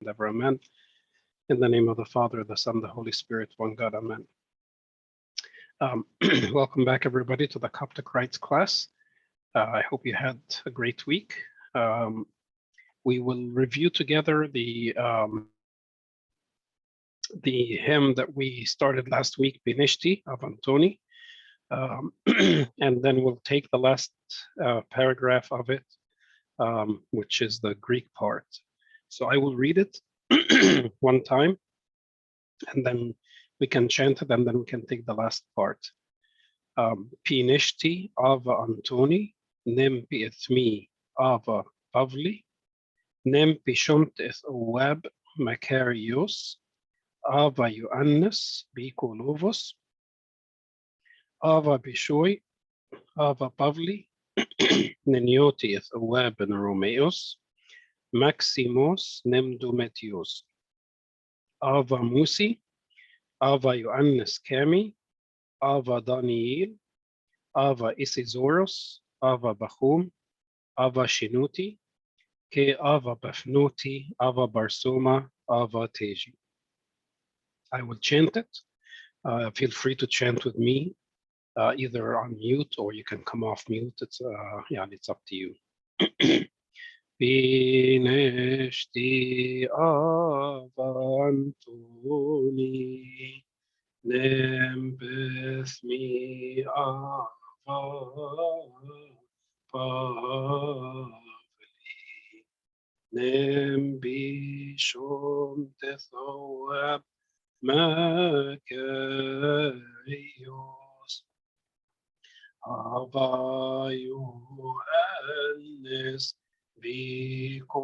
ever. Amen. In the name of the Father, the Son, the Holy Spirit, one God. Amen. Welcome back, everybody, to the Coptic Rites class. I hope you had a great week. We will review together the hymn that we started last week, Pinishti of Antoni, and then we'll take the last paragraph of it, which is the Greek part. So I will read it one time, and then we can chant it, and then we can take the last part. Pinishti ava Antoni, nempi ethmi ava Pavli, nempi shumt eth owab Macarios, ava Ioannis Bikolovos, ava Bishoi, ava Pavli, nenioti eth owab and Romeos, Maximos nemdometios, ava Musi, ava Ioannis Kami, ava Daniel, ava Isizoros, ava Bachum, ava Shinuti, ke ava Bafnuti, ava Barsoma, ava Teji. I will chant it. Feel free to chant with me, either on mute or you can come off mute. It's up to you. Pinishti ava Antoni, nembeth mi ava Pavli, nembi shom tethoab Macarios, ava Ioannis Bikolovos,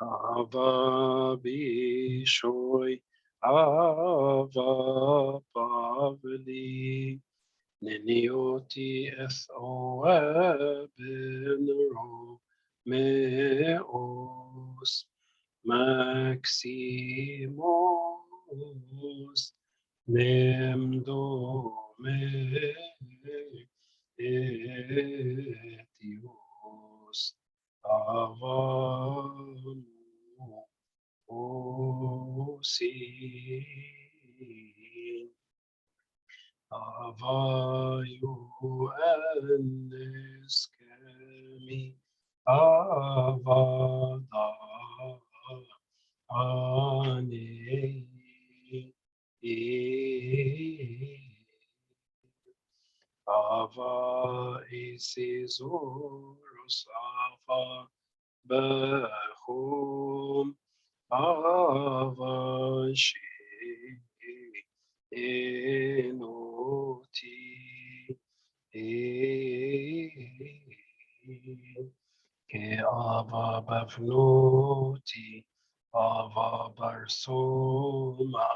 ava Bishoi, ava Pavli, nenioti eth owab ben Romeos, Maximos nemdometios, ava Musi, ava Ioannis Kami, ava Daniel, ava Isizoros, ava Bachum, ava Shinuti, ke ava Bafnuti, ava Barsoma,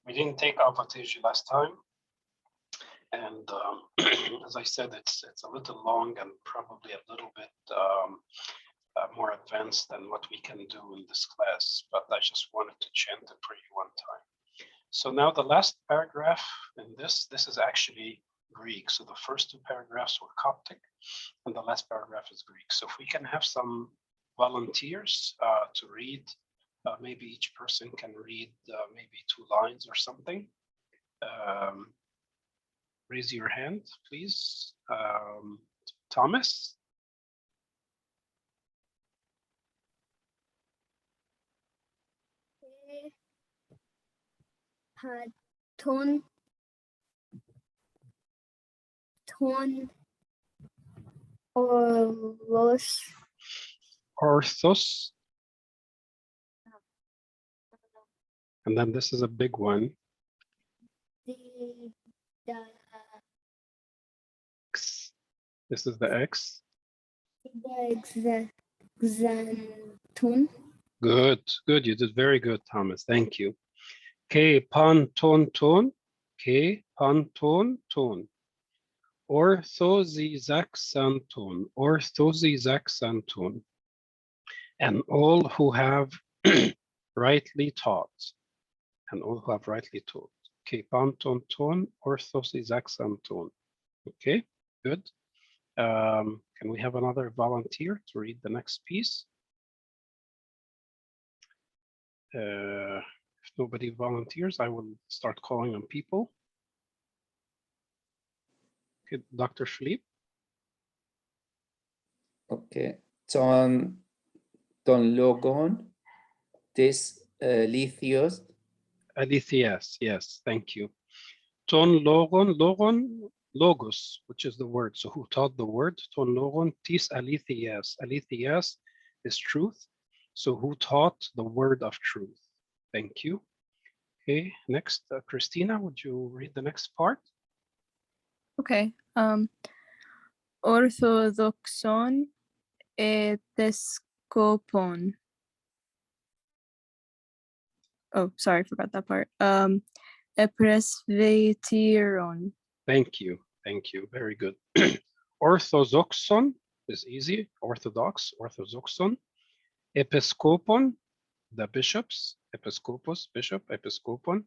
We didn't take Alpha-Teji last time, and as I said, it's a little long and probably a little bit more advanced than what we can do in this class, but I just wanted to chant it for you one time. So now the last paragraph in this is actually Greek. So the first two paragraphs were Coptic, and the last paragraph is Greek. So if we can have some volunteers to read, maybe each person can read maybe 2 lines or something. Raise your hand, please. Thomas? Ton, Orthos, Orthos. And then this is a big one. X. This is the X. Xanton, Good, good. You did very good, Thomas. Thank you. K pan ton ton. K pan ton ton. Orthozizaxanton. Orthozizaxanton. And all who have rightly taught. And all who have rightly taught. K pan ton ton. Orthozizaxanton. Okay, good. Can we have another volunteer to read the next piece? If nobody volunteers, I will start calling on people. Okay, Dr. Schlieb. Okay. Ton logon tis lithios. Aletheus, yes, thank you. Ton logon, logos, which is the word. So who taught the word? Ton logon tis aletheus. Aletheus is truth. So who taught the word of truth? Thank you. Okay, next, Christina, would you read the next part? Okay. Orthodoxon episkopon. Oh, sorry, I forgot that part. Presbyteron. Thank you. Thank you. Very good. Orthodoxon is easy. Orthodox, orthodoxon. Episkopon, the bishops. Episkopos, bishop, episkopon.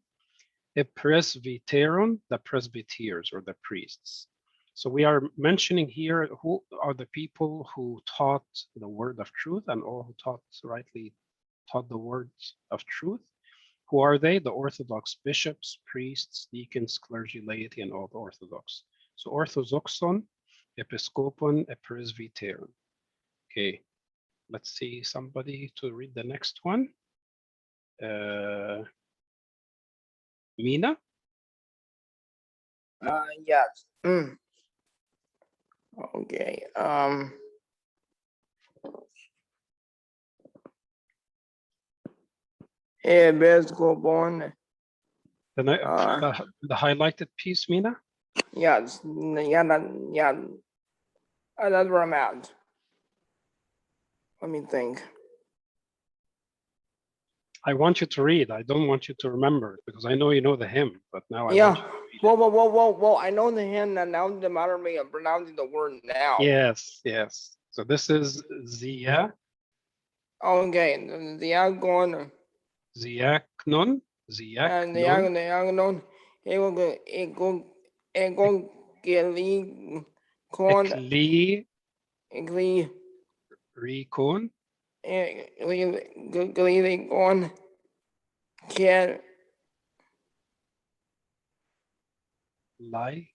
A presbyteron, the presbyters or the priests. So we are mentioning here who are the people who taught the word of truth and all who rightly taught the words of truth. Who are they? The Orthodox bishops, priests, deacons, clergy, laity, and all the Orthodox. So orthodoxon, episcopon, a presbyteron. Okay, let's see somebody to read the next one. Mina? Yes. Okay. Episcopon. The highlighted piece, Mina? Yes. Yeah. That's where I'm at. Let me think. I want you to read. I don't want you to remember it because I know you know the hymn, but now I Yeah. want you to read it. Whoa. I know the hymn, and now the matter of me of pronouncing the word now. Yes, yes. So this is Zia, Okay. The Agon. Ziaknon, And the Ziaknon, Agon. Egon Gili Con. Ekli, Rikon, Gili Con. Can. Lai.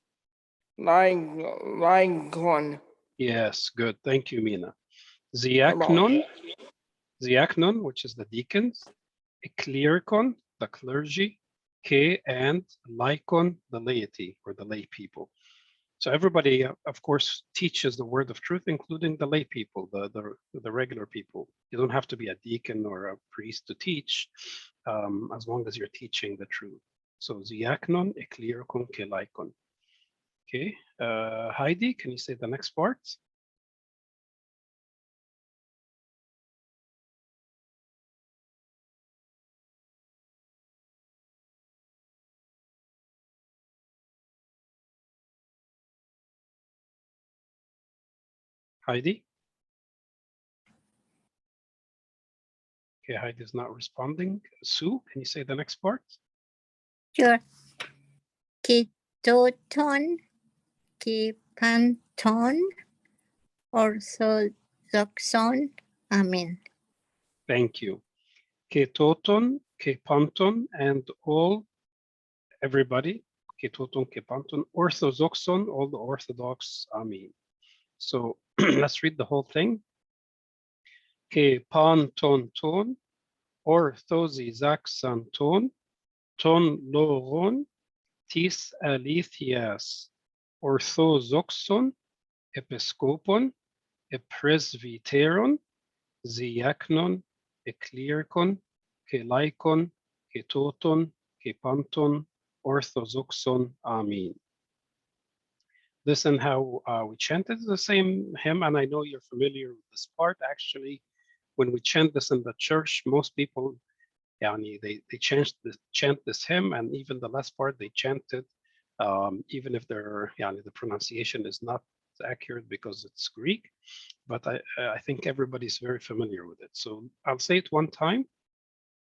Lygon. Yes, good. Thank you, Mina. Ziaknon, which is the deacons, Eklirikon, the clergy, K, and Laikon, the laity or the lay people. So everybody, of course, teaches the word of truth, including the lay people, the regular people. You don't have to be a deacon or a priest to teach, as long as you're teaching the truth. So ziaknon, eklirikon, ke laikon. Okay, Heidi, can you say the next part? Heidi? Okay, Heidi is not responding. Sue, can you say the next part? Sure. Ketoton, Kipanton, Orthodoxon. Amen. Thank you. Ketoton, kepanton, and all, everybody. Ketoton, kepanton, orthodoxon, all the Orthodox. Amen. So let's read the whole thing. Kepanton ton, orthozizaxanton, ton logon, tis alithias, orthozoxon, episcopon, epresbyteron, ziaknon, eklirikon, kelaikon, ketoton, kepanton, orthozoxon. Amen. Listen how we chanted the same hymn, and I know you're familiar with this part. Actually, when we chant this in the church, most people, they chant this hymn, and even the last part they chanted, even if the pronunciation is not accurate because it's Greek, but I think everybody's very familiar with it. So I'll say it one time,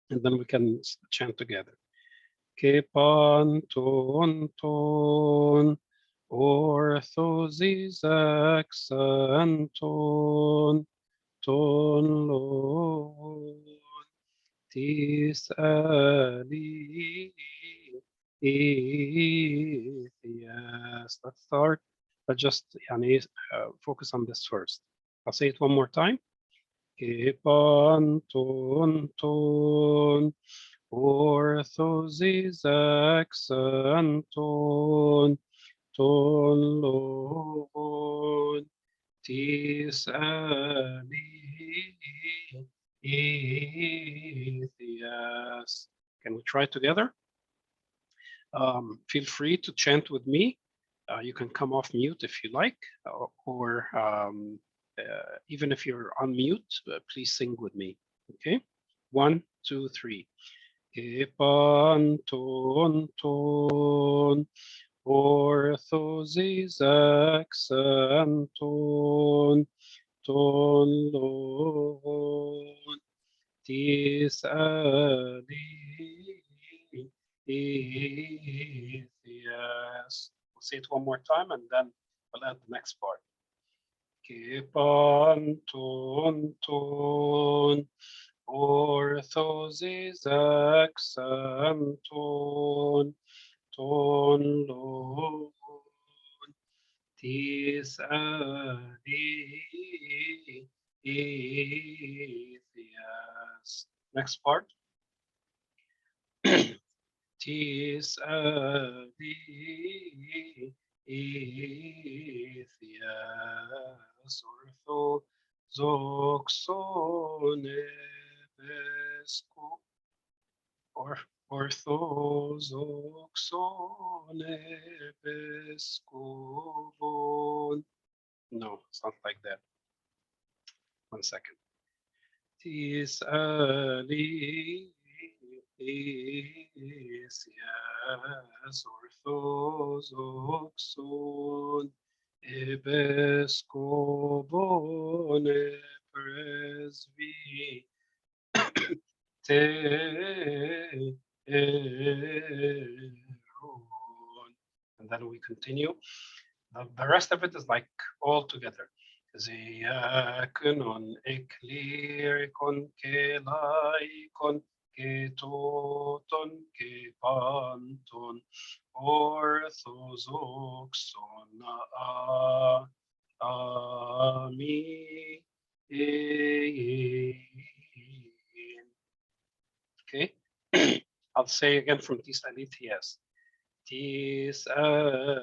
and then we can chant together. Kepanton ton, orthozizaxanton, ton lon, tis alithias. Let's start. Let's just focus on this first. I'll say it one more time. Kepanton ton, orthozizaxanton, ton lon, tis alithias. Can we try together? Feel free to chant with me. You can come off mute if you like, or even if you're on mute, please sing with me. Okay, 1, 2, 3. Kepanton ton, orthozizaxanton, ton lon, tis alithias. We'll say it one more time, and then we'll add the next part. Kepanton ton, orthozizaxanton, ton lon, tis alithias. Next part. Tis alithias, orthozoxon episcopon, orthozoxon episcopon. No, it's not like that. 1 second. Tis alithias, orthozoxon episcopon presbyteron. And then we continue. The rest of it is like all together. Ziaknon, eklirikon, kelaikon, ketoton, kepanton, orthozoxon, amen. Okay, I'll say again from Tis Alithias. Tis alithias,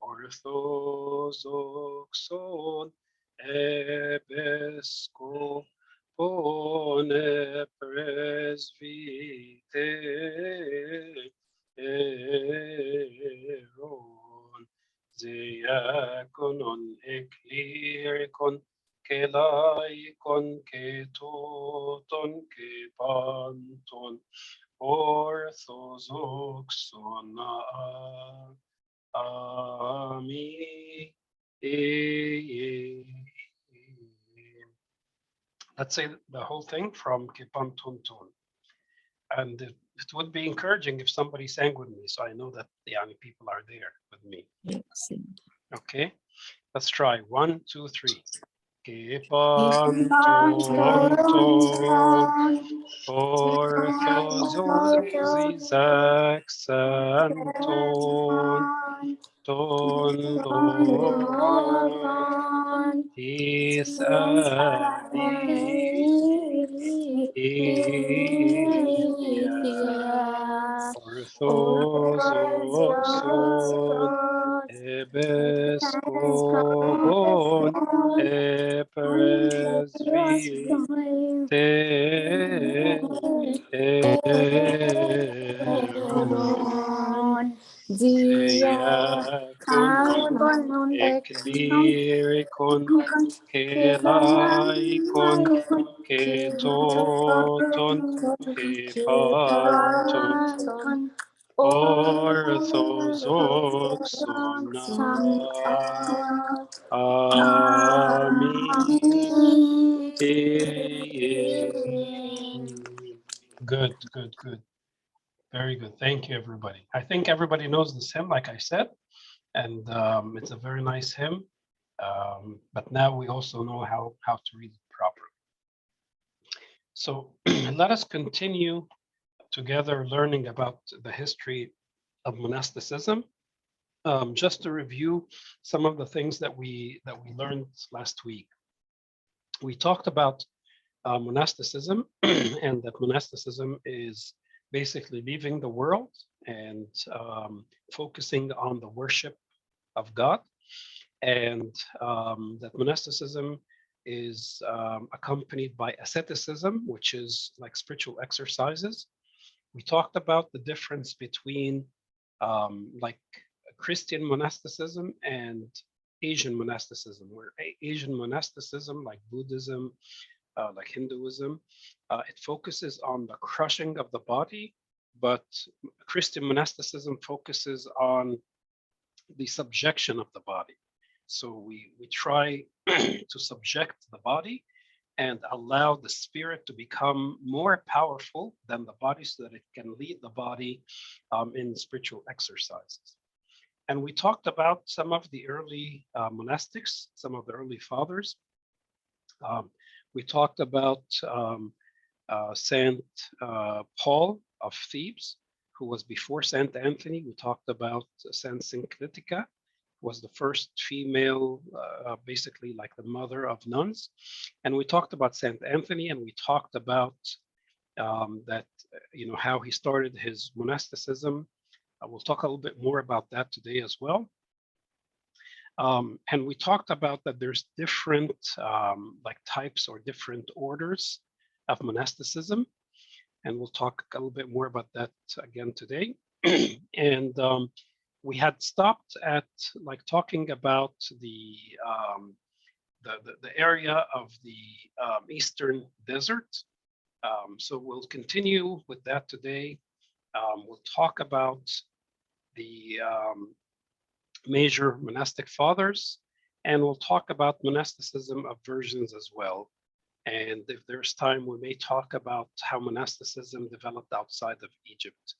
orthozoxon episcopon presbyteron, ziakonon eklirikon, kelaikon, ketoton, kepanton, orthozoxon, amen. Let's say the whole thing from kepanton ton. And it would be encouraging if somebody sang with me, so I know that the young people are there with me. Okay, let's try. 1, 2, 3. Kepanton ton, orthozizaxanton, ton logon is orthozoxon ebeskogon eperesvi te eron diakon eklirikon kelaikon ketoton kepanton orthozoxona. Good, good, good. Very good. Thank you, everybody. I think everybody knows this hymn, like I said, and it's a very nice hymn. But now we also know how to read it properly. So let us continue together learning about the history of monasticism. Just to review some of the things that we learned last week. We talked about monasticism and that monasticism is basically leaving the world and focusing on the worship of God, and that monasticism is accompanied by asceticism, which is like spiritual exercises. We talked about the difference between like Christian monasticism and Asian monasticism, where Asian monasticism, like Buddhism, like Hinduism, it focuses on the crushing of the body, but Christian monasticism focuses on the subjection of the body. So we try to subject the body and allow the spirit to become more powerful than the body so that it can lead the body in spiritual exercises. And we talked about some of the early monastics, some of the early fathers. We talked about Saint Paul of Thebes, who was before Saint Anthony. We talked about Saint Synclitica, who was the first female, basically like the mother of nuns. And we talked about Saint Anthony, and we talked about that, how he started his monasticism. We'll talk a little bit more about that today as well. And we talked about that there's different like types or different orders of monasticism. And we'll talk a little bit more about that again today. And we had stopped at like talking about the area of the Eastern Desert. So we'll continue with that today. We'll talk about the major monastic fathers, and we'll talk about monasticism of virgins as well. And if there's time, we may talk about how monasticism developed outside of Egypt.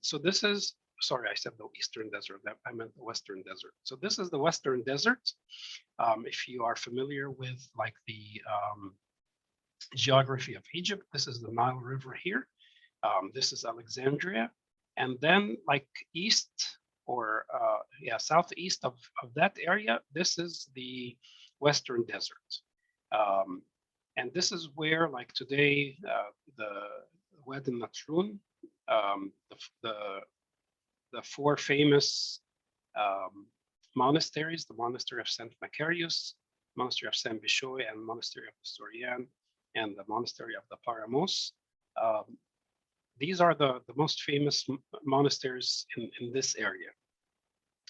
So this is, sorry, I said the Eastern Desert, I meant the Western Desert. So this is the Western Desert. If you are familiar with like the geography of Egypt, this is the Nile River here. This is Alexandria. And then like east or southeast of that area, this is the Western Desert. And this is where like today, the Wadi Natrun, the four famous monasteries, the monastery of Saint Macarius, monastery of Saint Bishoy, and monastery of the Sorian, and the monastery of the Paramos. These are the most famous monasteries in this area.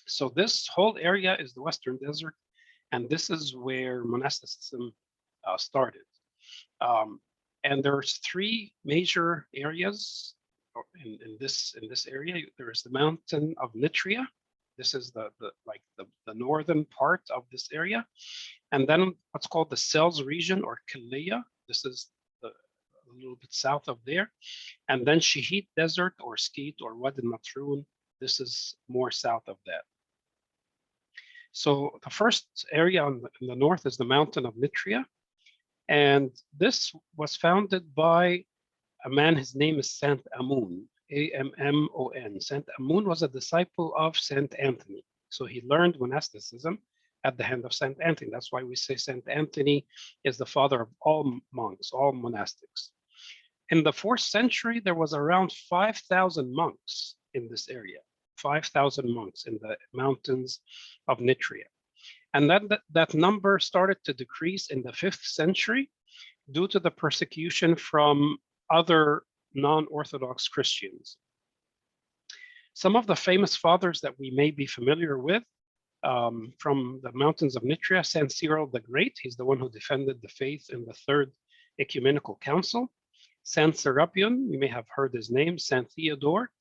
So this whole area is the Western Desert, and this is where monasticism started. And there's three major areas in this area. There is the Mountain of Mitria. This is the northern part of this area, and then what's called the Sels region or Kilea. This is a little bit south of there, and then Shihit Desert or Skeet or Wadi Natrun. This is more south of that. So the first area in the north is the Mountain of Mitria, and this was founded by a man. His name is Saint Amun, Ammon. Saint Ammon was a disciple of Saint Anthony. So he learned monasticism at the hand of Saint Anthony. That's why we say Saint Anthony is the father of all monks, all monastics. In the 4th century, there was around 5,000 monks in this area, 5,000 monks in the mountains of Mitria. And that number started to decrease in the 5th century due to the persecution from other non-Orthodox Christians. Some of the famous fathers that we may be familiar with from the mountains of Mitria, Saint Cyril the Great, he's the one who defended the faith in the 3rd Ecumenical Council. Saint Serapion, you may have heard his name, Saint Theodore.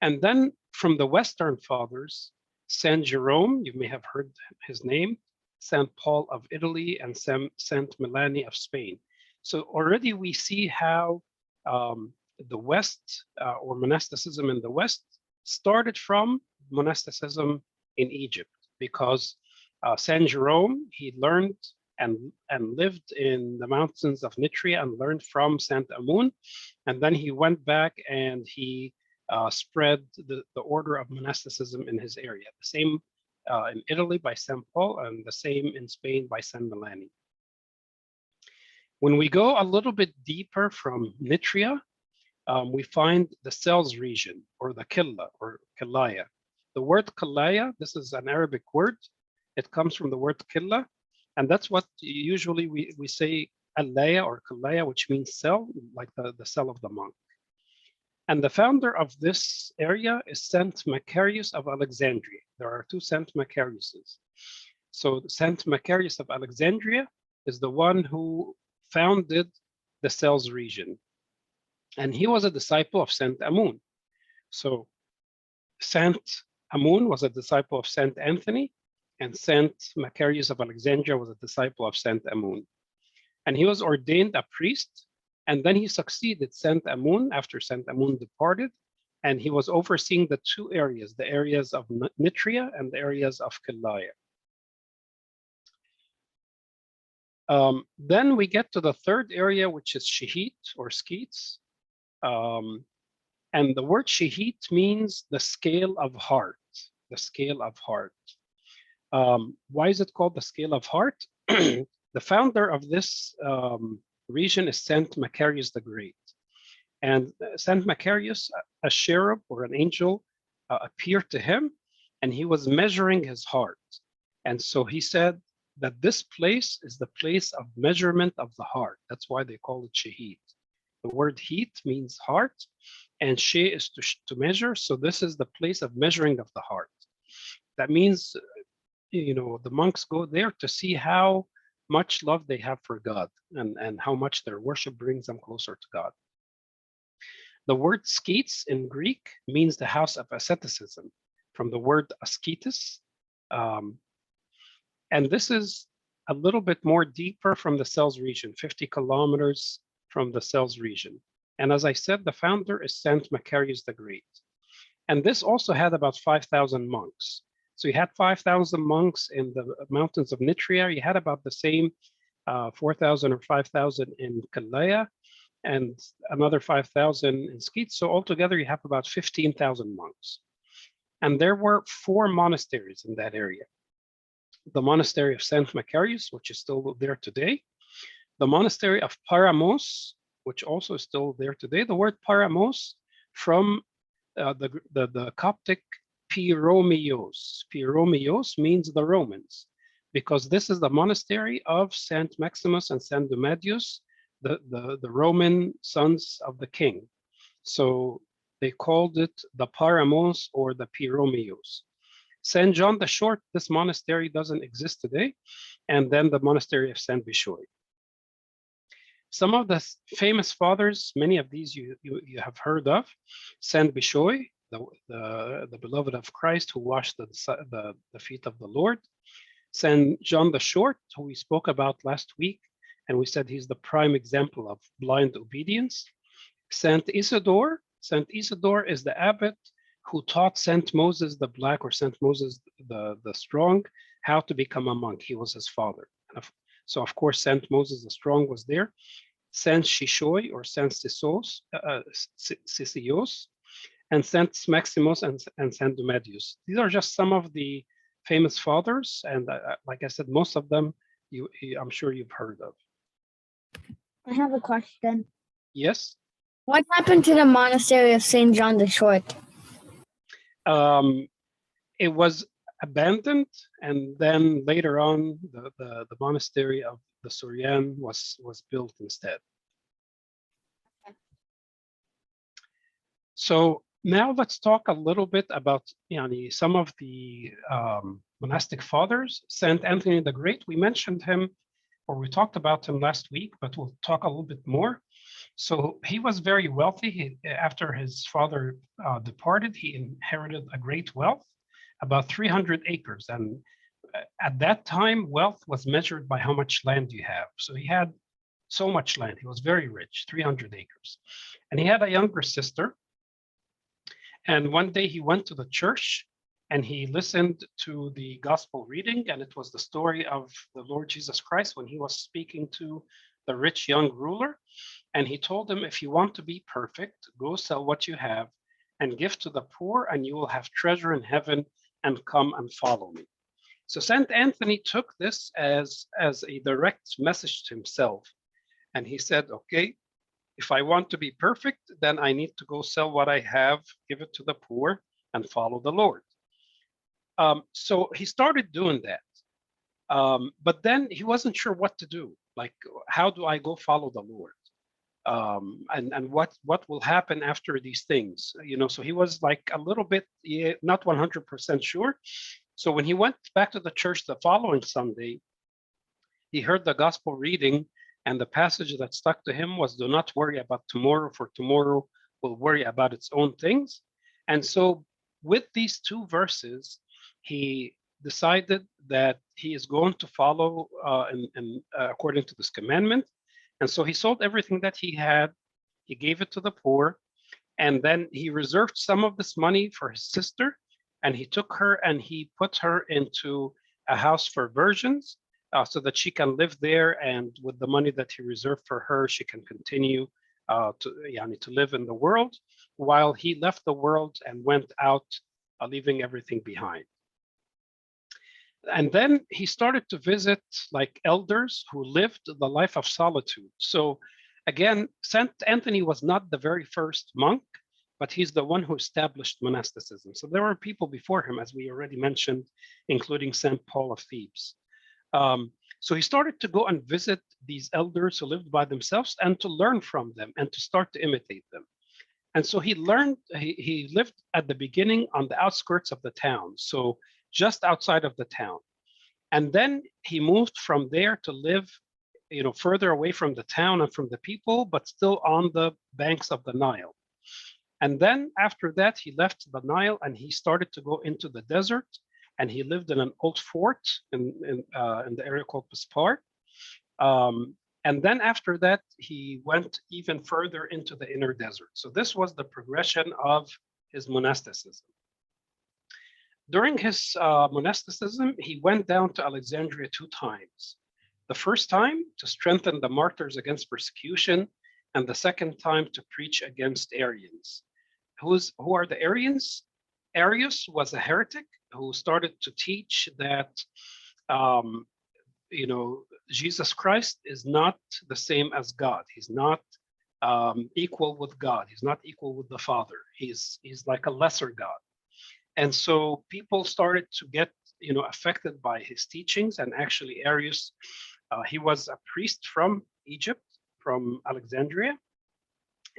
And then from the Western fathers, Saint Jerome, you may have heard his name, Saint Paul of Italy, and Saint Melanie of Spain. So already we see how the West or monasticism in the West started from monasticism in Egypt, because Saint Jerome, he learned and lived in the mountains of Mitria and learned from Saint Ammon, and then he went back and he spread the order of monasticism in his area. The same in Italy by Saint Paul, and the same in Spain by Saint Melanie. When we go a little bit deeper from Mitria, we find the Sels region, or the Killa, or Killaya. The word Killaya, this is an Arabic word. It comes from the word Killa, and that's what usually we say Alaya or Killaya, which means cell, like the cell of the monk. And the founder of this area is Saint Macarius of Alexandria. There are 2 Saint Macariuses. So Saint Macarius of Alexandria is the one who founded the Sels region. And he was a disciple of Saint Ammon. So Saint Ammon was a disciple of Saint Anthony, and Saint Macarius of Alexandria was a disciple of Saint Ammon. And he was ordained a priest, and then he succeeded Saint Ammon after Saint Ammon departed, and he was overseeing the 2 areas, the areas of Mitria and the areas of Killaya. Then we get to the 3rd area, which is Shehit or Skeets. And the word Shehit means the scale of heart, the scale of heart. Why is it called the scale of heart? The founder of this region is Saint Macarius the Great. And Saint Macarius, a cherub or an angel appeared to him, and he was measuring his heart. And so he said that this place is the place of measurement of the heart. That's why they call it Shehit. The word heat means heart, and she is to measure. So this is the place of measuring of the heart. That means, you know, the monks go there to see how much love they have for God, and how much their worship brings them closer to God. The word sketes in Greek means the house of asceticism, from the word ascetis. And this is a little bit more deeper from the Sels region, 50 kilometers from the Sels region. And as I said, the founder is Saint Macarius the Great. And this also had about 5,000 monks. So you had 5,000 monks in the mountains of Mitria. You had about the same 4,000 or 5,000 in Killaya, and another 5,000 in Skeets. So altogether, you have about 15,000 monks. And there were 4 monasteries in that area. The monastery of Saint Macarius, which is still there today. The monastery of Paramos, which also is still there today. The word Paramos from the Coptic Pyromios. Pyromios means the Romans, because this is the monastery of Saint Maximus and Saint Domadius, the Roman sons of the king. So they called it the Paramos or the Pyromios. Saint John the Short, this monastery doesn't exist today. And then the monastery of Saint Bishoy. Some of the famous fathers, many of these you have heard of. Saint Bishoy, the beloved of Christ, who washed the feet of the Lord. Saint John the Short, who we spoke about last week, and we said he's the prime example of blind obedience. Saint Isidore. Saint Isidore is the abbot who taught Saint Moses the Black, or Saint Moses the Strong, how to become a monk. He was his father. So of course, Saint Moses the Strong was there. Saint Shishoy or Saint Sisios, and Saint Maximus and Saint Domedius. These are just some of the famous fathers, and like I said, most of them I'm sure you've heard of. I have a question. Yes. What happened to the monastery of St. John the Short? It was abandoned, and then later on, the monastery of the Surian was built instead. So now let's talk a little bit about some of the monastic fathers. Saint Anthony the Great, we mentioned him, or we talked about him last week, but we'll talk a little bit more. So he was very wealthy. After his father departed, he inherited a great wealth, about 300 acres. And at that time, wealth was measured by how much land you have. So he had so much land. He was very rich, 300 acres. And he had a younger sister. And one day he went to the church and he listened to the gospel reading. And it was the story of the Lord Jesus Christ when he was speaking to the rich young ruler. And he told him, if you want to be perfect, go sell what you have and give to the poor, and you will have treasure in heaven, and come and follow me. So Saint Anthony took this as a direct message to himself. And he said, okay, if I want to be perfect, then I need to go sell what I have, give it to the poor, and follow the Lord. So he started doing that. But then he wasn't sure what to do. Like, how do I go follow the Lord? And what will happen after these things? So he was like a little bit not 100% sure. So when he went back to the church the following Sunday, he heard the gospel reading, and the passage that stuck to him was, do not worry about tomorrow, for tomorrow will worry about its own things. And so with these two verses, he decided that he is going to follow according to this commandment. And so he sold everything that he had, he gave it to the poor, and then he reserved some of this money for his sister, and he took her and he put her into a house for virgins so that she can live there, and with the money that he reserved for her, she can continue to live in the world, while he left the world and went out, leaving everything behind. And then he started to visit like elders who lived the life of solitude. So again, Saint Anthony was not the very first monk, but he's the one who established monasticism. So there were people before him, as we already mentioned, including Saint Paul of Thebes. So he started to go and visit these elders who lived by themselves and to learn from them and to start to imitate them. And so he lived at the beginning on the outskirts of the town, so just outside of the town. And then he moved from there to live, further away from the town and from the people, but still on the banks of the Nile. And then after that, he left the Nile and he started to go into the desert, and he lived in an old fort in the area called Pispar. And then after that, he went even further into the inner desert. So this was the progression of his monasticism. During his monasticism, he went down to Alexandria 2 times. The first time to strengthen the martyrs against persecution, and the second time to preach against Arians. Who are the Arians? Arius was a heretic who started to teach that Jesus Christ is not the same as God. He's not equal with God. He's not equal with the Father. He's like a lesser God. And so people started to get affected by his teachings. And actually Arius, he was a priest from Egypt, from Alexandria,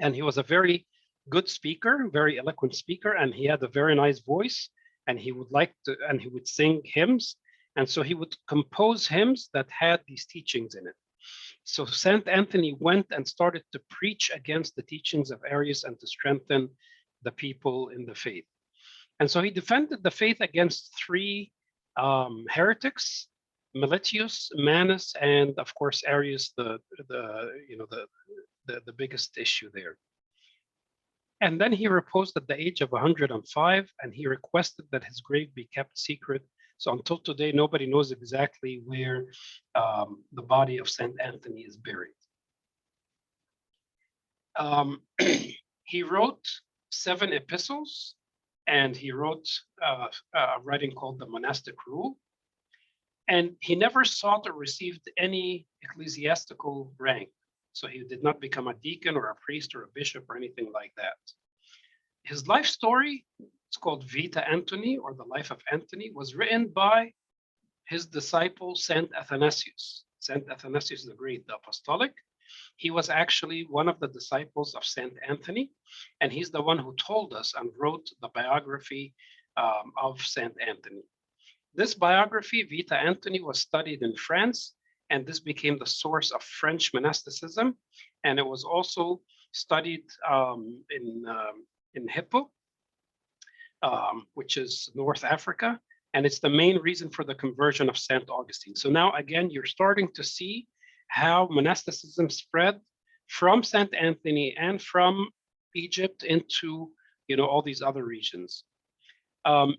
and he was a very good speaker, very eloquent speaker, and he had a very nice voice, and he would sing hymns. And so he would compose hymns that had these teachings in it. So Saint Anthony went and started to preach against the teachings of Arius and to strengthen the people in the faith. And so he defended the faith against 3 heretics: Meletius, Manus, and of course Arius, the biggest issue there. And then he reposed at the age of 105, and he requested that his grave be kept secret. So until today, nobody knows exactly where the body of Saint Anthony is buried. He wrote 7 epistles, and he wrote a writing called the Monastic Rule. And he never sought or received any ecclesiastical rank. So he did not become a deacon or a priest or a bishop or anything like that. His life story, it's called Vita Antony, or the Life of Antony, was written by his disciple, Saint Athanasius. Saint Athanasius the Great, the Apostolic. He was actually one of the disciples of Saint Anthony, and he's the one who told us and wrote the biography of Saint Anthony. This biography, Vita Antony, was studied in France, and this became the source of French monasticism. And it was also studied in Hippo, which is North Africa, and it's the main reason for the conversion of St. Augustine. So now, again, you're starting to see how monasticism spread from St. Anthony and from Egypt into, all these other regions.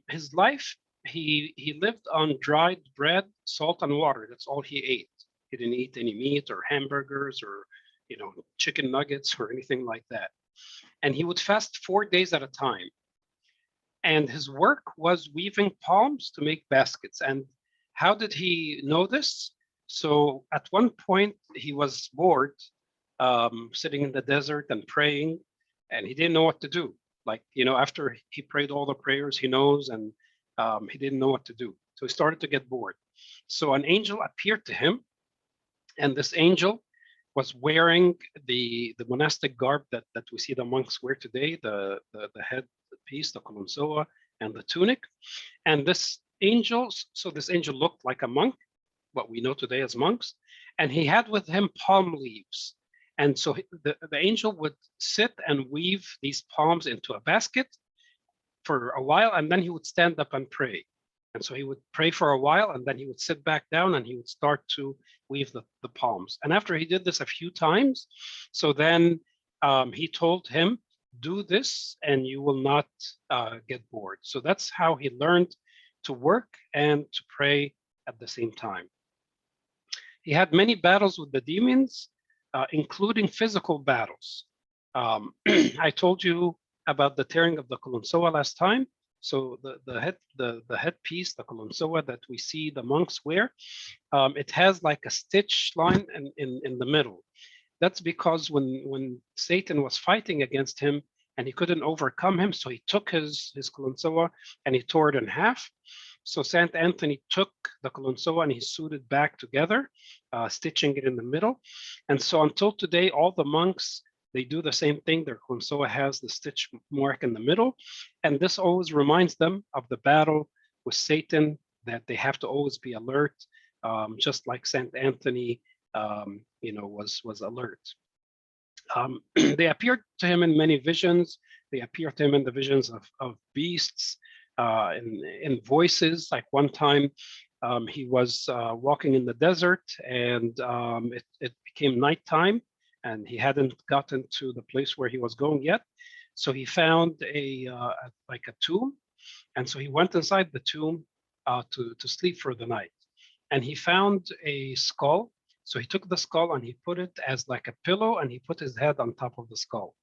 His life, he lived on dried bread, salt, and water. That's all he ate. He didn't eat any meat or hamburgers or, chicken nuggets or anything like that. And he would fast 4 days at a time. And his work was weaving palms to make baskets. And how did he know this? So at one point he was bored, sitting in the desert and praying, and he didn't know what to do. Like, after he prayed all the prayers he knows, and he didn't know what to do. So he started to get bored. So an angel appeared to him, and this angel was wearing the monastic garb that we see the monks wear today, the headpiece, the colonsoa, and the tunic. And this angel looked like a monk, what we know today as monks, and he had with him palm leaves. And so the angel would sit and weave these palms into a basket for a while, and then he would stand up and pray. And so he would pray for a while, and then he would sit back down and he would start to weave the palms. And after he did this a few times, so then he told him, do this and you will not get bored. So that's how he learned to work and to pray at the same time. He had many battles with the demons, including physical battles. I told you about the tearing of the colonsoa last time. So the headpiece, the colonsoa that we see the monks wear, it has like a stitch line in the middle. That's because when Satan was fighting against him and he couldn't overcome him, so he took his colonsoa and he tore it in half. So Saint Anthony took the colonsoa and he sewed it back together, stitching it in the middle. And so until today, all the monks, they do the same thing. Their colonsoa has the stitch mark in the middle. And this always reminds them of the battle with Satan, that they have to always be alert, just like Saint Anthony was alert. They appeared to him in many visions. They appeared to him in the visions of beasts, in voices. Like one time he was walking in the desert, and it became nighttime, and he hadn't gotten to the place where he was going yet. So he found like a tomb, and so he went inside the tomb to sleep for the night. And he found a skull. So he took the skull and he put it as like a pillow, and he put his head on top of the skull.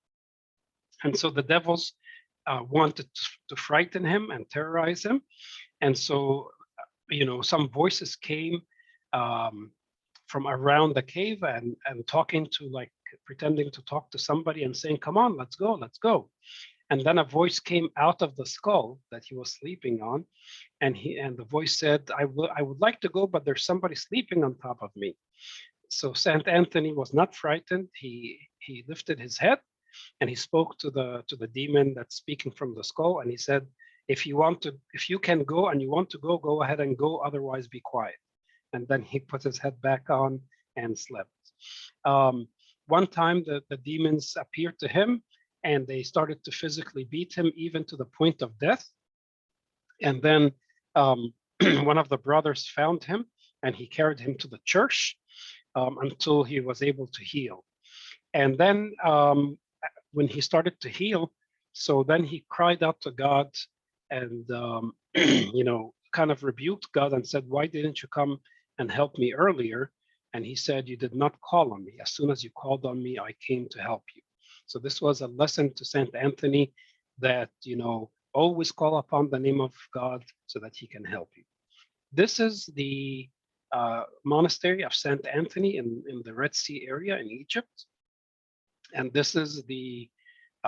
And so the devils wanted to frighten him and terrorize him. And so, some voices came from around the cave and talking to, like, pretending to talk to somebody and saying, come on, let's go, let's go. And then a voice came out of the skull that he was sleeping on, and the voice said, I would like to go, but there's somebody sleeping on top of me. So Saint Anthony was not frightened. He lifted his head and he spoke to the demon that's speaking from the skull, and he said, if you can go and you want to go ahead and go, otherwise be quiet. And then he put his head back on and slept. One time the demons appeared to him, and they started to physically beat him, even to the point of death. And then one of the brothers found him, and he carried him to the church until he was able to heal. And then when he started to heal, so then he cried out to God and, kind of rebuked God and said, why didn't you come and help me earlier? And he said, you did not call on me. As soon as you called on me, I came to help you. So this was a lesson to Saint Anthony that, always call upon the name of God so that he can help you. This is the monastery of St. Anthony in the Red Sea area in Egypt. And this is the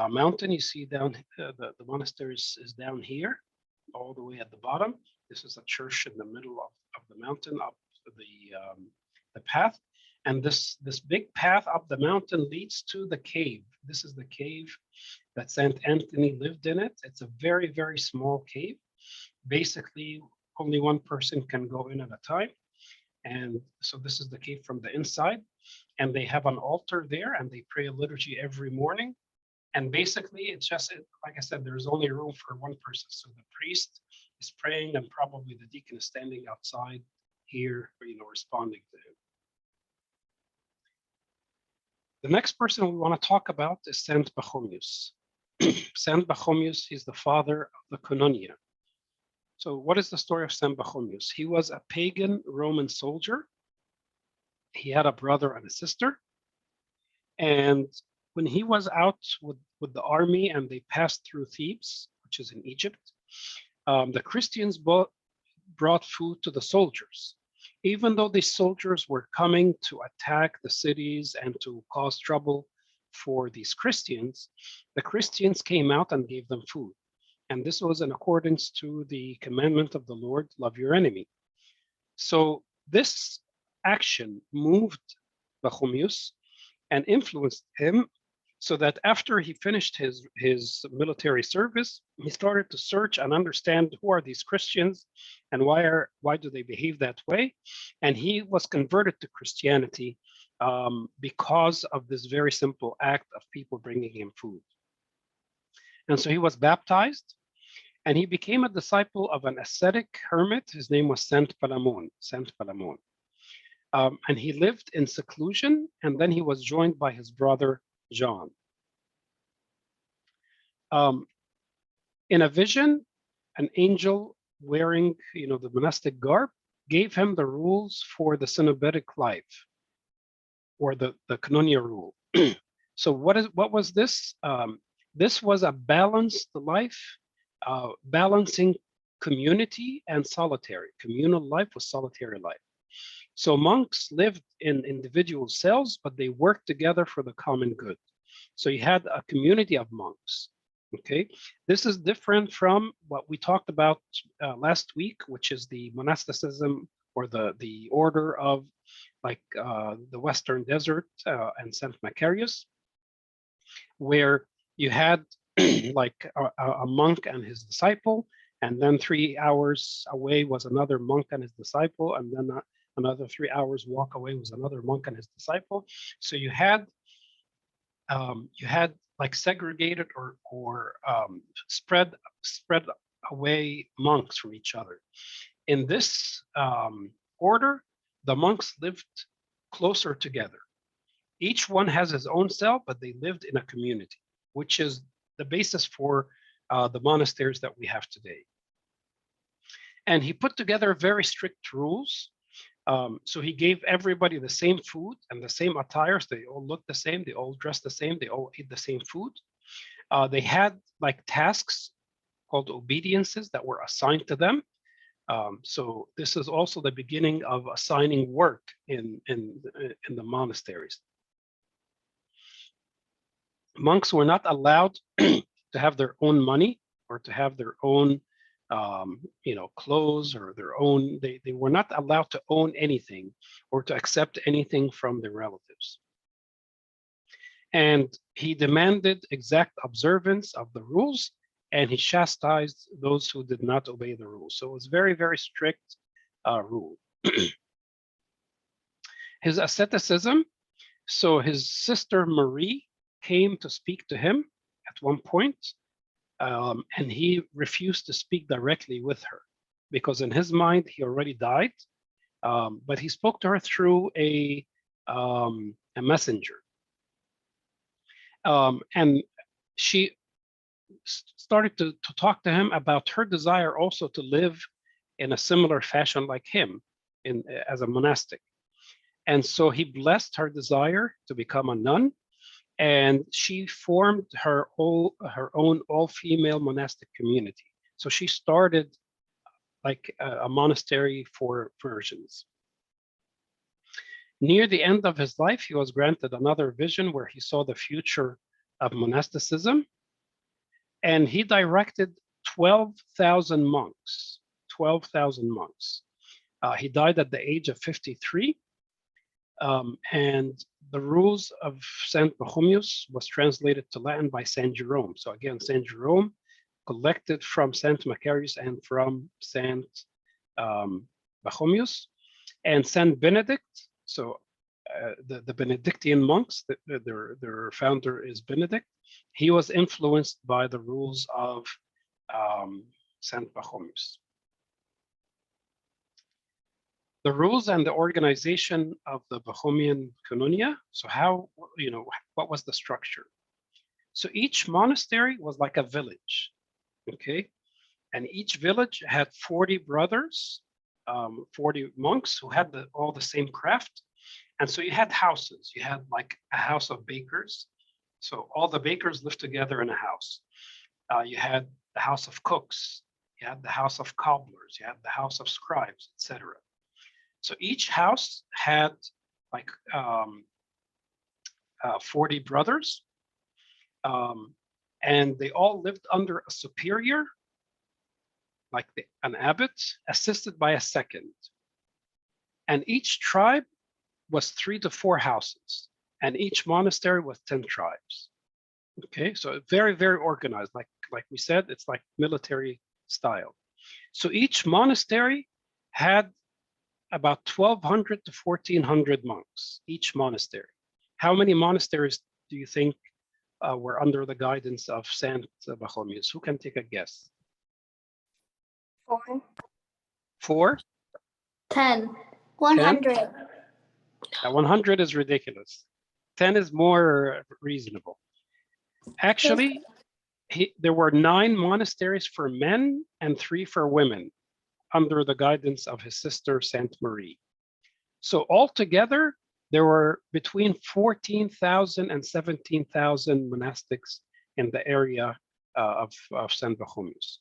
mountain you see down, the monastery is down here, all the way at the bottom. This is a church in the middle of the mountain up the path. And this big path up the mountain leads to the cave. This is the cave that St. Anthony lived in it. It's a very, very small cave. Basically, only one person can go in at a time. And so this is the cave from the inside. And they have an altar there and they pray a liturgy every morning. And basically, it's just, like I said, there's only room for one person. So the priest is praying and probably the deacon is standing outside here, responding to him. The next person we want to talk about is Saint Pachomius. Saint Pachomius, he's the father of the Koinonia. So what is the story of Saint Pachomius? He was a pagan Roman soldier. He had a brother and a sister. And when he was out with the army and they passed through Thebes, which is in Egypt, the Christians brought food to the soldiers. Even though these soldiers were coming to attack the cities and to cause trouble for these Christians, the Christians came out and gave them food. And this was in accordance to the commandment of the Lord, love your enemy. So this action moved Pachomius and influenced him so that after he finished his military service, he started to search and understand who are these Christians and why do they behave that way. And he was converted to Christianity because of this very simple act of people bringing him food. And so he was baptized and he became a disciple of an ascetic hermit. His name was Saint Palamon. And he lived in seclusion, and then he was joined by his brother John. In a vision, an angel wearing, the monastic garb gave him the rules for the cenobitic life, or the Koinonia rule. So what was this? This was a balanced life, balancing community and solitary, communal life with solitary life. So monks lived in individual cells, but they worked together for the common good. So you had a community of monks. Okay, this is different from what we talked about last week, which is the monasticism or the order of the Western Desert and Saint Macarius, where you had a monk and his disciple, and then 3 hours away was another monk and his disciple, and then another 3 hours walk away was another monk and his disciple. So you had segregated or spread away monks from each other. In this order, the monks lived closer together. Each one has his own cell, but they lived in a community, which is the basis for the monasteries that we have today. And he put together very strict rules. So he gave everybody the same food and the same attires. They all looked the same. They all dressed the same. They all ate the same food. They had tasks called obediences that were assigned to them. So this is also the beginning of assigning work in the monasteries. Monks were not allowed to have their own money or to have their own clothes or their own, they were not allowed to own anything or to accept anything from their relatives. And he demanded exact observance of the rules, and he chastised those who did not obey the rules. So it was very, very strict rule. His asceticism, so his sister Marie came to speak to him at one point, and he refused to speak directly with her because in his mind he already died, but he spoke to her through a messenger. And she started to talk to him about her desire also to live in a similar fashion like him as a monastic. And so he blessed her desire to become a nun, and she formed her own all-female monastic community. So she started like a monastery for virgins. Near the end of his life, he was granted another vision where he saw the future of monasticism, and he directed 12,000 monks. 12,000 monks. He died at the age of 53, and the rules of Saint Pachomius was translated to Latin by Saint Jerome. So again, Saint Jerome collected from Saint Macarius and from Saint Pachomius, and Saint Benedict. So the Benedictine monks, their founder is Benedict. He was influenced by the rules of Saint Pachomius. The rules and the organization of the Pachomian Koinonia. So how, what was the structure? So each monastery was like a village, okay? And each village had 40 brothers, 40 monks who had all the same craft. And so you had houses. You had like a house of bakers. So all the bakers lived together in a house. You had the house of cooks. You had the house of cobblers. You had the house of scribes, etc. So each house had like 40 brothers, and they all lived under a superior, like an abbot, assisted by a second. And each tribe was 3 to 4 houses, and each monastery was 10 tribes. Okay, so very, very organized. Like we said, it's like military style. So each monastery had about 1,200 to 1,400 monks, each monastery. How many monasteries do you think were under the guidance of Saint Pachomius? Who can take a guess? 4. 4? 10. 100. 100 is ridiculous. 10 is more reasonable. Actually, there were 9 monasteries for men and 3 for women, under the guidance of his sister, Saint Marie. So altogether, there were between 14,000 and 17,000 monastics in the area of Saint Pachomius.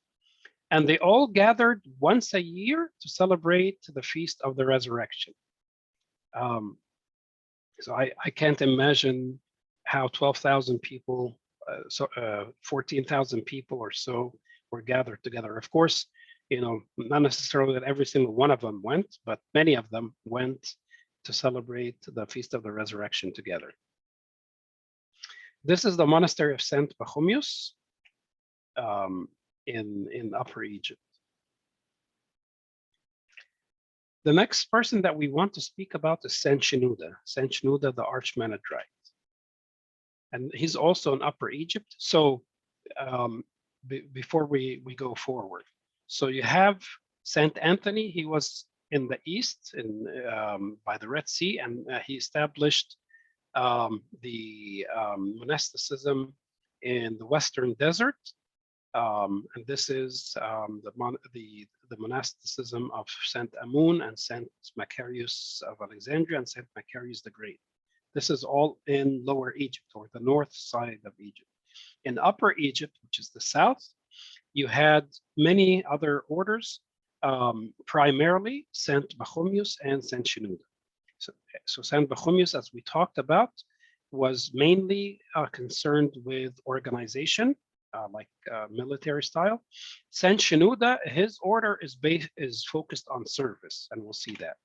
And they all gathered once a year to celebrate the Feast of the Resurrection. So I can't imagine how 12,000 people, 14,000 people or so were gathered together. Of course, not necessarily that every single one of them went, but many of them went to celebrate the Feast of the Resurrection together. This is the monastery of Saint Pachomius in Upper Egypt. The next person that we want to speak about is Saint Chanutah, the Archimandrite. And he's also in Upper Egypt. So before we go forward, so you have Saint Anthony. He was in the east, by the Red Sea, and he established the monasticism in the Western Desert. And this is the monasticism of Saint Amun and Saint Macarius of Alexandria and Saint Macarius the Great. This is all in Lower Egypt, or the north side of Egypt. In Upper Egypt, which is the south, you had many other orders, primarily Saint Pachomius and Saint Chanutah. So Saint Pachomius, as we talked about, was mainly concerned with organization, like military style. Saint Chanutah, his order is focused on service, and we'll see that.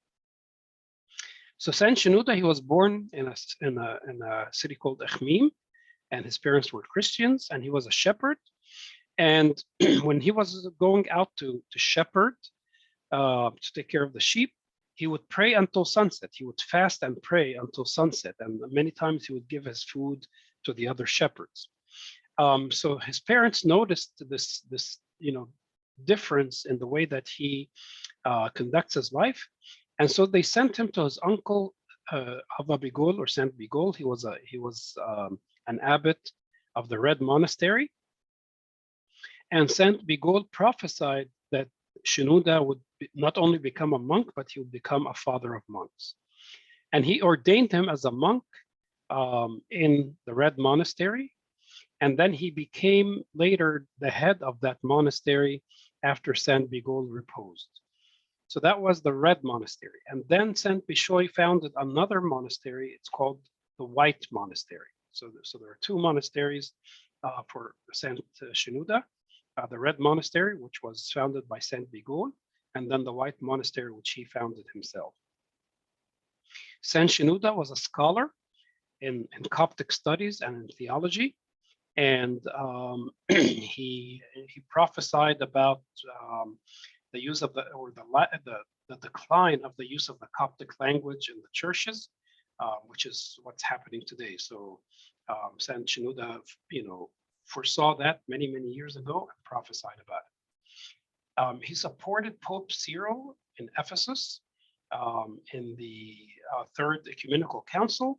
So Saint Chanutah, he was born in a city called Akhmim, and his parents were Christians, and he was a shepherd. And when he was going out to shepherd, to take care of the sheep, he would pray until sunset. He would fast and pray until sunset, and many times he would give his food to the other shepherds. So his parents noticed this difference in the way that he conducts his life, and so they sent him to his uncle Abba Bigol, or Saint Bigol. He was an abbot of the Red Monastery, and Saint Bigol prophesied that Chanutah would not only become a monk, but he would become a father of monks. And he ordained him as a monk in the Red Monastery. And then he became later the head of that monastery after Saint Bigol reposed. So that was the Red Monastery. And then Saint Bishoy founded another monastery. It's called the White Monastery. So there are two monasteries for Saint Chanutah, the Red Monastery, which was founded by Saint Bigol, and then the White Monastery, which he founded himself. Saint Chanutah was a scholar in Coptic studies and in theology, and he prophesied about the use of the decline of the use of the Coptic language in the churches, which is what's happening today. So Saint Chanutah, foresaw that many years ago and prophesied about it. He supported Pope Cyril in Ephesus in the Third Ecumenical Council,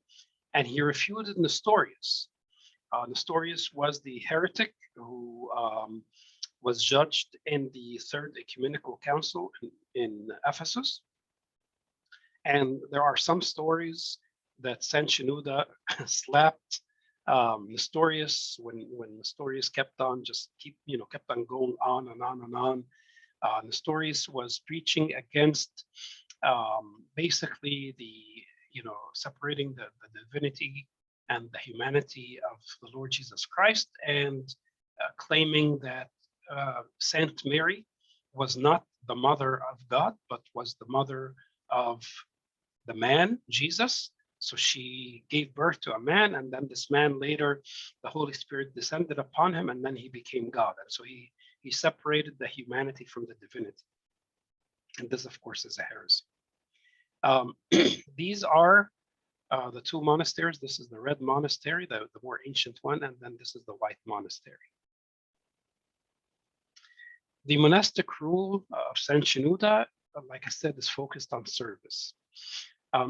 and he refuted Nestorius. Nestorius was the heretic who was judged in the Third Ecumenical Council in Ephesus. And there are some stories that Saint Chanutah slapped Nestorius when Nestorius kept on going on and on and on. Nestorius was preaching against basically the separating the divinity and the humanity of the Lord Jesus Christ, and claiming that Saint Mary was not the mother of God, but was the mother of the man, Jesus. So she gave birth to a man, and then this man later, the Holy Spirit descended upon him, and then he became God. And so he separated the humanity from the divinity. And this, of course, is a heresy. These are the two monasteries. This is the Red Monastery, the more ancient one, and then this is the White Monastery. The monastic rule of Saint Chanutah, like I said, is focused on service.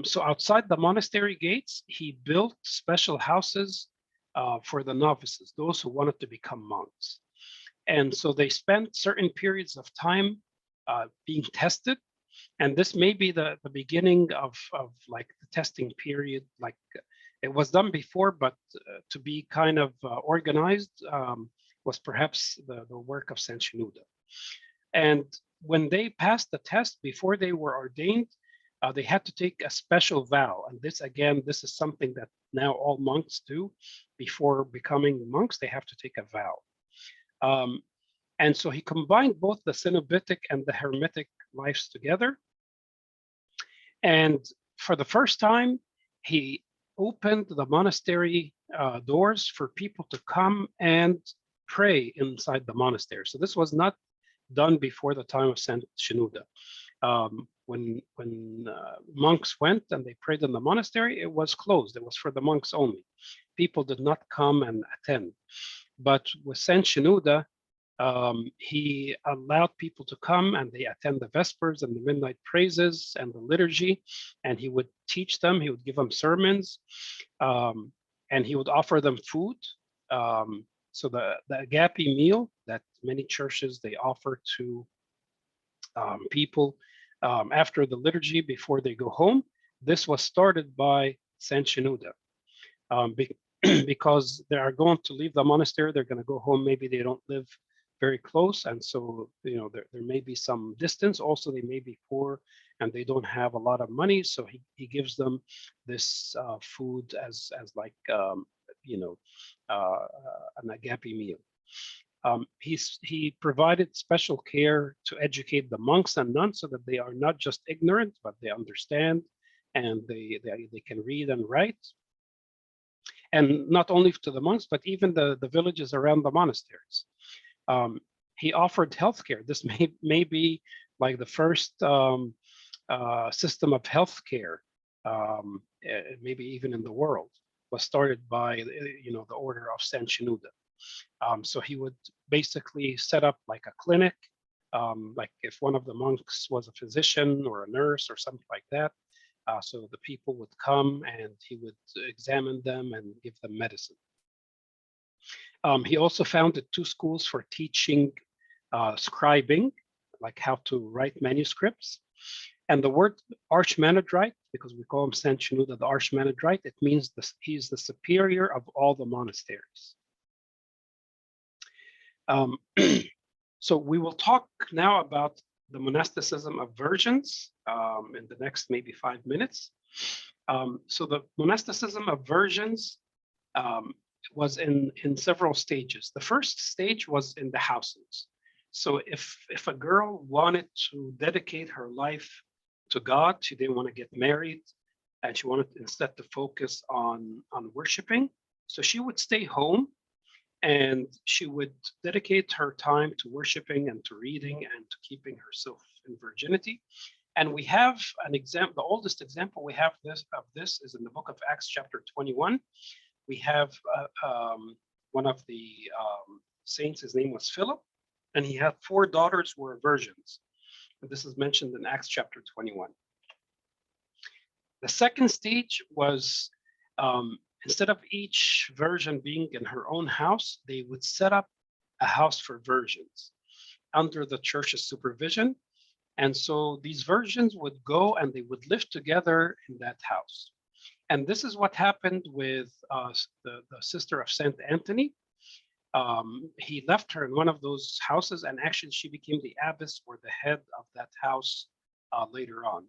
So outside the monastery gates, he built special houses for the novices, those who wanted to become monks. And so they spent certain periods of time being tested. And this may be the beginning of like the testing period, like it was done before, but to be kind of organized was perhaps the work of Saint Chanutah. And when they passed the test before they were ordained, they had to take a special vow. And this, again, this is something that now all monks do. Before becoming monks, they have to take a vow. And so he combined both the cenobitic and the hermetic lives together. And for the first time, he opened the monastery doors for people to come and pray inside the monastery. So this was not done before the time of Saint Chanutah. When monks went and they prayed in the monastery, it was closed. It was for the monks only. People did not come and attend. But with Saint Chanutah, he allowed people to come and they attend the Vespers and the midnight praises and the liturgy, and he would teach them, he would give them sermons, and he would offer them food. So the agape meal that many churches, they offer to people after the liturgy before they go home, this was started by Saint Chanutah. Because they are going to leave the monastery, they're going to go home, maybe they don't live very close, and so there may be some distance. Also, they may be poor and they don't have a lot of money, so he gives them this food as like an agape meal. He provided special care to educate the monks and nuns so that they are not just ignorant, but they understand and they can read and write. And not only to the monks, but even the villages around the monasteries. He offered healthcare. This may be like the first system of healthcare, maybe even in the world, was started by the order of Saint Chanutah. So he would basically set up like a clinic, like if one of the monks was a physician or a nurse or something like that. So the people would come and he would examine them and give them medicine. He also founded 2 schools for teaching scribing, like how to write manuscripts. And the word Archimandrite, because we call him Saint Chanutah the Archimandrite, it means he's the superior of all the monasteries. So we will talk now about the monasticism of virgins in the next maybe 5 minutes. So the monasticism of virgins was in several stages. The first stage was in the houses. So if a girl wanted to dedicate her life to God, she didn't want to get married, and she wanted instead to focus on worshiping, so she would stay home and she would dedicate her time to worshiping and to reading and to keeping herself in virginity. And we have an example, the oldest example we have of this is in the book of Acts chapter 21. We have one of the saints, his name was Philip, and he had 4 daughters who were virgins. And this is mentioned in Acts chapter 21. The second stage was instead of each virgin being in her own house, they would set up a house for virgins under the church's supervision. And so these virgins would go and they would live together in that house. And this is what happened with the sister of Saint Anthony. He left her in one of those houses, and actually she became the abbess or the head of that house later on.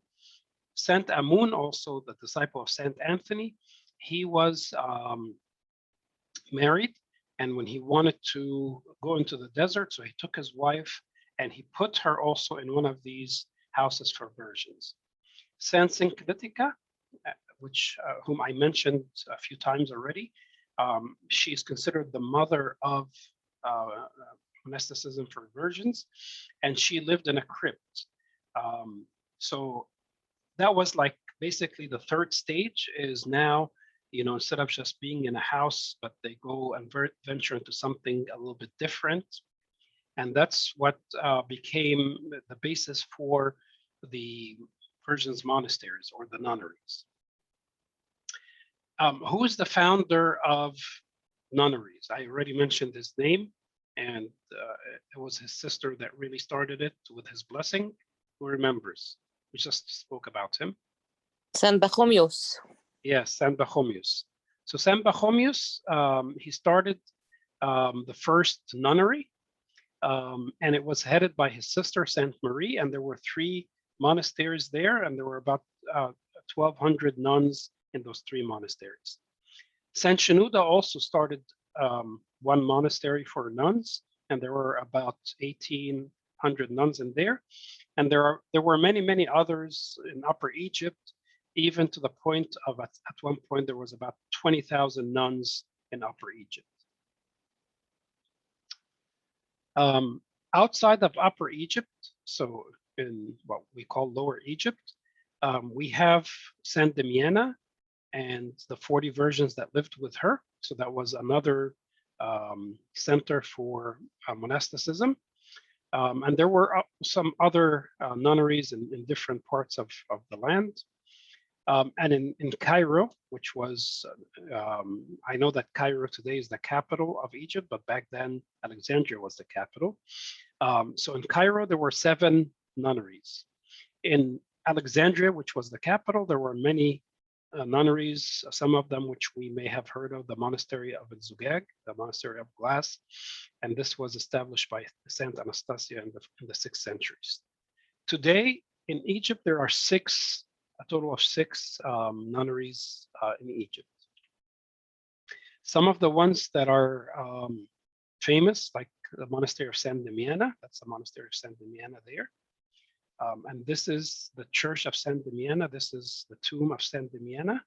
Saint Amun, also the disciple of Saint Anthony, he was married, and when he wanted to go into the desert, so he took his wife and he put her also in one of these houses for virgins. Saint Synclitica, whom I mentioned a few times already, she is considered the mother of monasticism for virgins, and she lived in a crypt. So that was like basically the third stage is now, instead of just being in a house, but they go and venture into something a little bit different. And that's what became the basis for the Virgins monasteries or the nunneries. Who is the founder of nunneries? I already mentioned his name, and it was his sister that really started it with his blessing. Who remembers? We just spoke about him. San Pachomius. Yes, San Pachomius. So San Pachomius, he started the first nunnery, and it was headed by his sister, Saint Marie, and there were 3 monasteries there, and there were about 1,200 nuns in those 3 monasteries. Saint Chanutah also started one monastery for nuns, and there were about 1,800 nuns in there. And there were many others in Upper Egypt, even to the point of at one point there was about 20,000 nuns in Upper Egypt. Outside of Upper Egypt, so in what we call Lower Egypt, we have Saint Demiana and the 40 virgins that lived with her. So that was another center for monasticism. And there were some other nunneries in different parts of the land. And in Cairo, which was, I know that Cairo today is the capital of Egypt, but back then Alexandria was the capital. So in Cairo, there were 7 nunneries. In Alexandria, which was the capital, there were many nunneries, some of them which we may have heard of, the monastery of Zugag, the monastery of glass, and this was established by Saint Anastasia in the 6th centuries. Today in Egypt, there are a total of 6 nunneries in Egypt. Some of the ones that are famous, like the monastery of Saint Demiana, that's the monastery of Saint Demiana there. And this is the church of Saint Demiana. This is the tomb of Saint Demiana.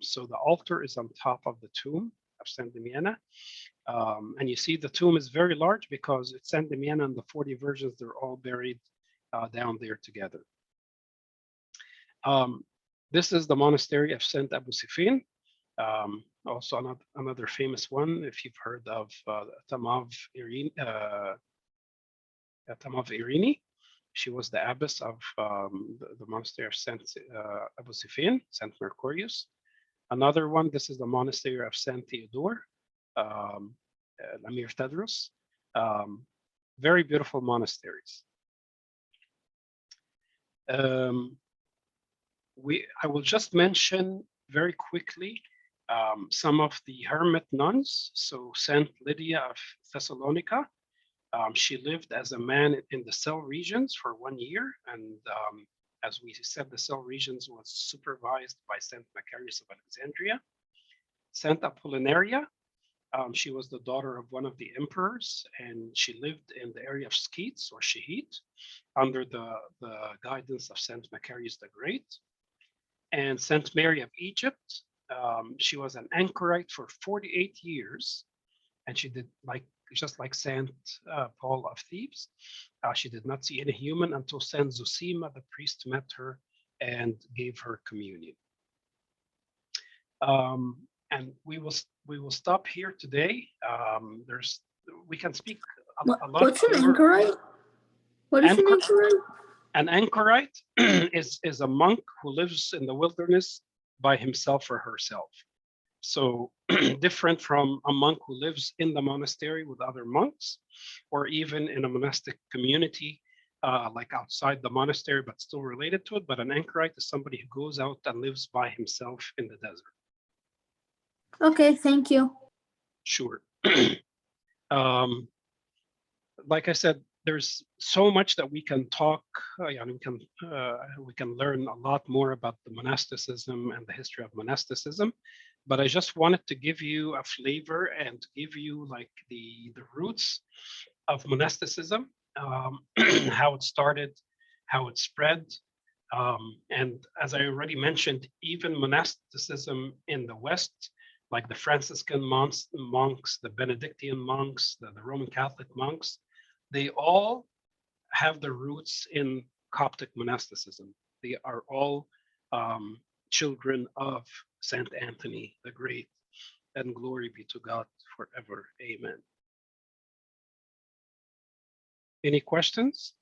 So the altar is on top of the tomb of Saint Demiana. And you see the tomb is very large because it's Saint Demiana and the 40 virgins, they're all buried down there together. This is the monastery of Saint Abu Sifin. Also another famous one, if you've heard of Tamav Irini. She was the abbess of the monastery of Saint Abu Sifin, Saint Mercurius. Another one, this is the monastery of Saint Theodore, Amir Tadros. Very beautiful monasteries. I will just mention very quickly some of the hermit nuns. So Saint Lydia of Thessalonica, she lived as a man in the cell regions for 1 year, and as we said, the cell regions was supervised by Saint Macarius of Alexandria. Saint Apollinaria, she was the daughter of one of the emperors, and she lived in the area of Sketes or Shehit under the guidance of Saint Macarius the Great. And Saint Mary of Egypt, she was an anchorite for 48 years, and she did just like Saint Paul of Thebes. She did not see any human until Saint Zosima, the priest, met her and gave her communion. And we will stop here today. We can speak a lot. What's an anchorite? What is an anchorite? An anchorite is a monk who lives in the wilderness by himself or herself. So different from a monk who lives in the monastery with other monks, or even in a monastic community, like outside the monastery, but still related to it. But an anchorite is somebody who goes out and lives by himself in the desert. Okay, thank you. Sure. Like I said, there's so much that we can talk. We can learn a lot more about the monasticism and the history of monasticism. But I just wanted to give you a flavor and to give you like the roots of monasticism, how it started, how it spread. And as I already mentioned, even monasticism in the West, like the Franciscan monks, the Benedictine monks, the Roman Catholic monks, they all have their roots in Coptic monasticism. They are all children of Saint Anthony the Great, and glory be to God forever. Amen. Any questions?